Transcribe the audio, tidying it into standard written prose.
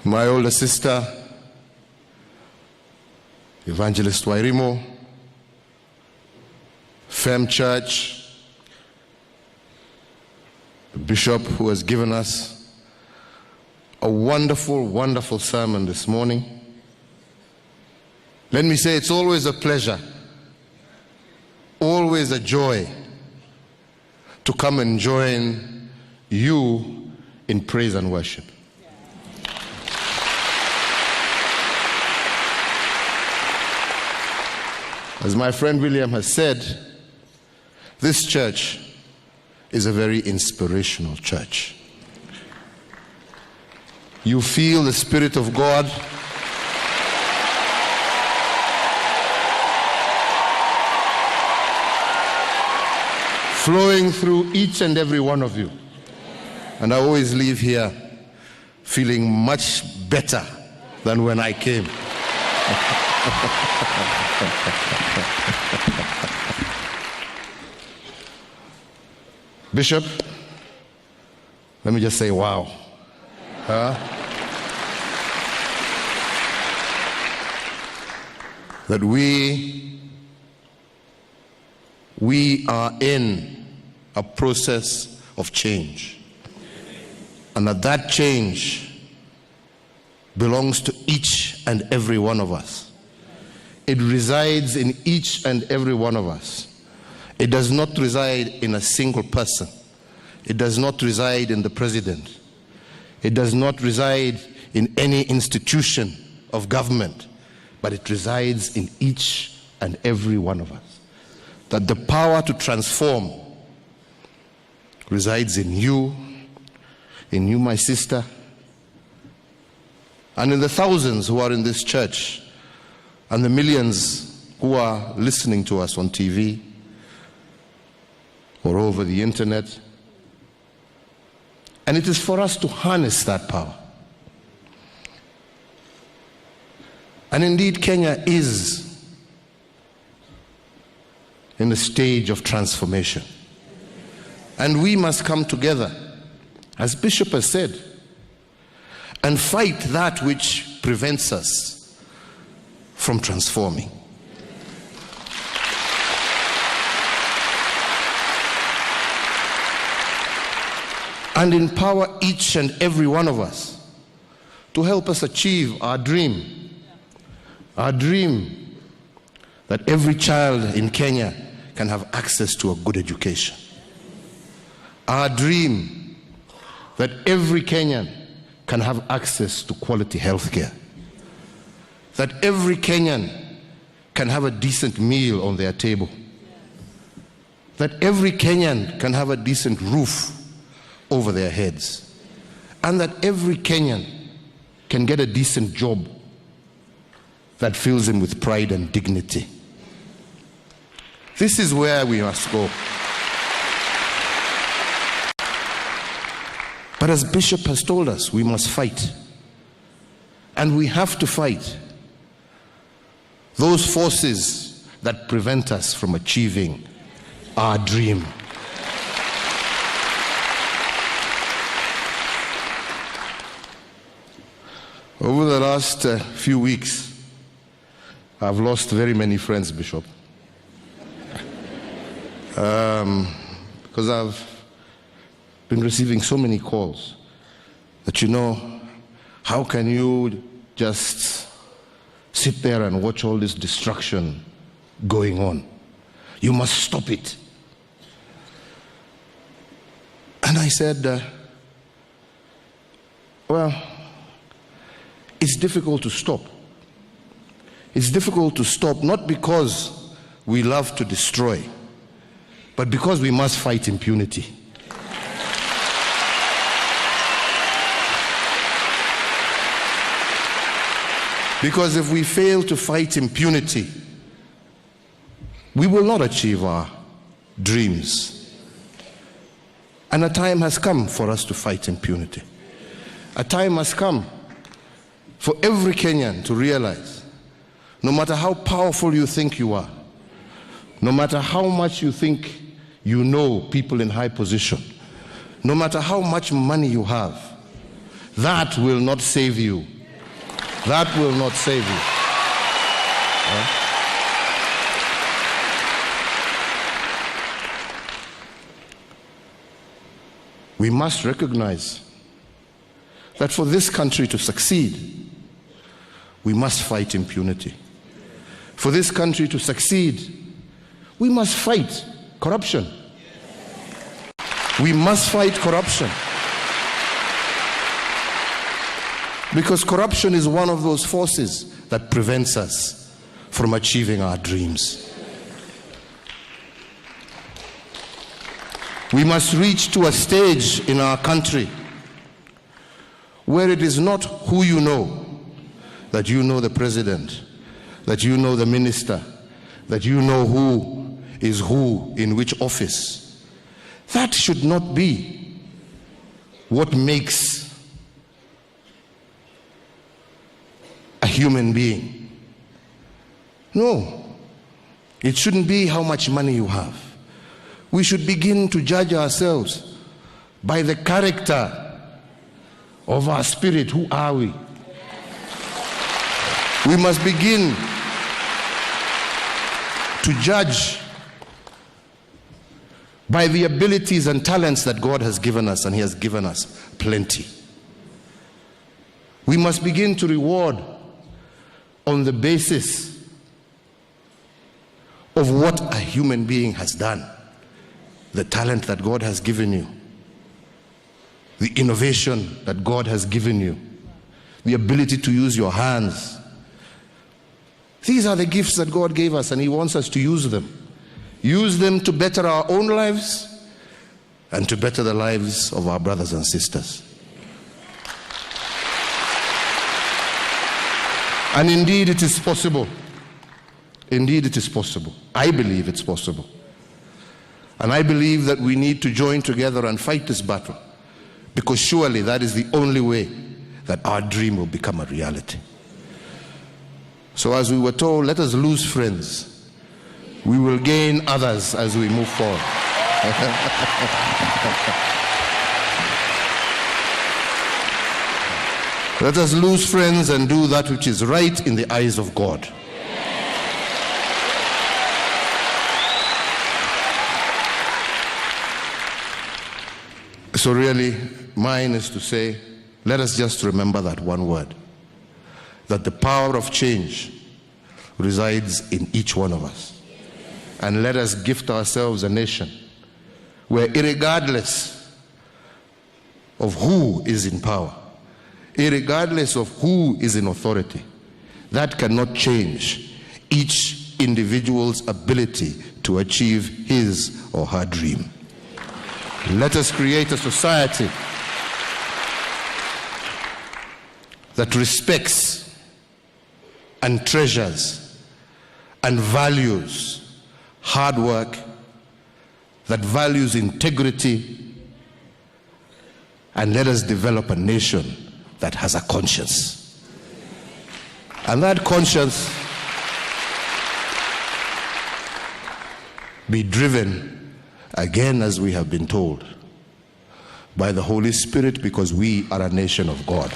my older sister, Evangelist Wairimo, Fem Church, the Bishop who has given us a wonderful, wonderful sermon this morning. Let me say it's always a pleasure, always a joy to come and join you in praise and worship. As my friend William has said, this church is a very inspirational church. You feel the Spirit of God flowing through each and every one of you. And I always leave here feeling much better than when I came. Bishop, let me just say, wow. That we are in a process of change. And that change belongs to each and every one of us. It resides in each and every one of us. It does not reside in a single person. It does not reside in the president. It does not reside in any institution of government, but it resides in each and every one of us. That the power to transform resides in you, my sister, and in the thousands who are in this church, and the millions who are listening to us on TV or over the internet. And it is for us to harness that power. And indeed, Kenya is in a stage of transformation. And we must come together, as Bishop has said, and fight that which prevents us from transforming. And empower each and every one of us to help us achieve our dream. Our dream that every child in Kenya can have access to a good education. Our dream that every Kenyan can have access to quality health care. That every Kenyan can have a decent meal on their table. That every Kenyan can have a decent roof over their heads. And that every Kenyan can get a decent job that fills him with pride and dignity. This is where we must go. But as Bishop has told us, we must fight. And we have to fight those forces that prevent us from achieving our dream. Over the last few weeks, I've lost very many friends, Bishop. Because I've been receiving so many calls that, how can you just sit there and watch all this destruction going on? You must stop it. And I said, well, it's difficult to stop. It's difficult to stop not because we love to destroy, but because we must fight impunity. Because if we fail to fight impunity, we will not achieve our dreams. And a time has come for us to fight impunity. A time has come for every Kenyan to realize, no matter how powerful you think you are, no matter how much you think you know people in high position, no matter how much money you have, that will not save you That will not save you. We must recognize that for this country to succeed, we must fight impunity. For this country to succeed, we must fight corruption. We must fight corruption. Because corruption is one of those forces that prevents us from achieving our dreams. We must reach to a stage in our country where it is not who you know, that you know the president, that you know the minister, that you know who is who in which office. That should not be what makes a human being. No, it shouldn't be how much money you have. We should begin to judge ourselves by the character of our spirit. Who are we? We must begin to judge by the abilities and talents that God has given us, and He has given us plenty. We must begin to reward on the basis of what a human being has done. The talent that God has given you, the innovation that God has given you, the ability to use your hands. These are the gifts that God gave us, and He wants us to use them. Use them to better our own lives and to better the lives of our brothers and sisters. And indeed it is possible. Indeed it is possible. I believe it's possible. And I believe that we need to join together and fight this battle, because surely that is the only way that our dream will become a reality. So as we were told, let us lose friends. We will gain others as we move forward. Let us lose friends and do that which is right in the eyes of God. So really, mine is to say, let us just remember that one word, that the power of change resides in each one of us. And let us gift ourselves a nation where, irregardless of who is in power, irregardless of who is in authority, that cannot change each individual's ability to achieve his or her dream. Let us create a society that respects and treasures and values hard work, that values integrity, and let us develop a nation that has a conscience. And that conscience be driven, again, as we have been told, by the Holy Spirit, because we are a nation of God.